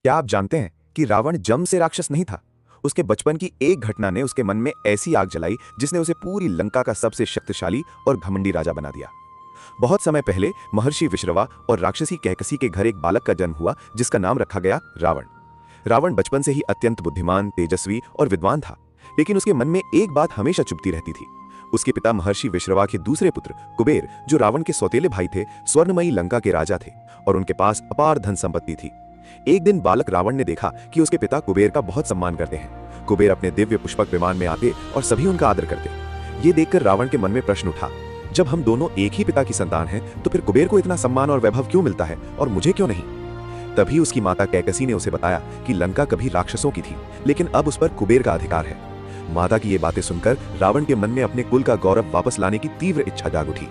क्या आप जानते हैं कि रावण जन्म से राक्षस नहीं था। उसके बचपन की एक घटना ने उसके मन में ऐसी आग जलाई जिसने उसे पूरी लंका का सबसे शक्तिशाली और घमंडी राजा बना दिया। बहुत समय पहले महर्षि विश्रवा और राक्षसी कैकसी के घर एक बालक का जन्म हुआ जिसका नाम रखा गया रावण। रावण बचपन से ही अत्यंत बुद्धिमान, तेजस्वी और विद्वान था, लेकिन उसके मन में एक बात हमेशा चुभती रहती थी। उसके पिता महर्षि विश्रवा के दूसरे पुत्र कुबेर, जो रावण के सौतेले भाई थे, स्वर्णमयी लंका के राजा थे और उनके पास अपार धन संपत्ति थी। एक दिन बालक रावण ने देखा कि उसके पिता कुबेर का बहुत सम्मान करते हैं। कुबेर अपने दिव्य पुष्पक विमान में आते और सभी उनका आदर करते। ये देखकर रावण के मन में प्रश्न उठा, जब हम दोनों एक ही पिता की संतान हैं, तो फिर कुबेर को इतना सम्मान और वैभव क्यों मिलता है और मुझे क्यों नहीं? तभी उसकी माता कैकसी ने उसे बताया कि लंका कभी राक्षसों की थी, लेकिन अब उस पर कुबेर का अधिकार है। माता की ये बातें सुनकर रावण के मन में अपने कुल का गौरव वापस लाने की तीव्र इच्छा जाग उठी।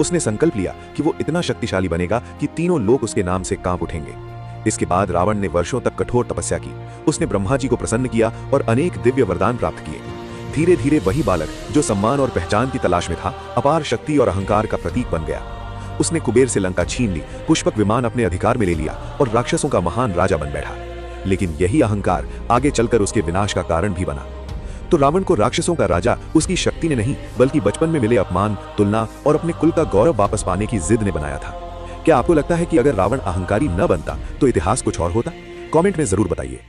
उसने संकल्प लिया कि वो इतना शक्तिशाली बनेगा कि तीनों लोग उसके नाम से कांप उठेंगे। इसके बाद रावण ने वर्षों तक कठोर तपस्या की। उसने ब्रह्मा जी को प्रसन्न किया और अनेक दिव्य वरदान प्राप्त किए। धीरे धीरे वही बालक जो सम्मान और पहचान की तलाश में था, अपार शक्ति और अहंकार का प्रतीक बन गया। उसने कुबेर से लंका छीन ली, पुष्पक विमान अपने अधिकार में ले लिया और राक्षसों का महान राजा बन बैठा। लेकिन यही अहंकार आगे चलकर उसके विनाश का कारण भी बना। तो रावण को राक्षसों का राजा उसकी शक्ति ने नहीं, बल्कि बचपन में मिले अपमान, तुलना और अपने कुल का गौरव वापस पाने की जिद ने बनाया था। क्या आपको लगता है कि अगर रावण अहंकारी न बनता तो इतिहास कुछ और होता? कमेंट में जरूर बताइए।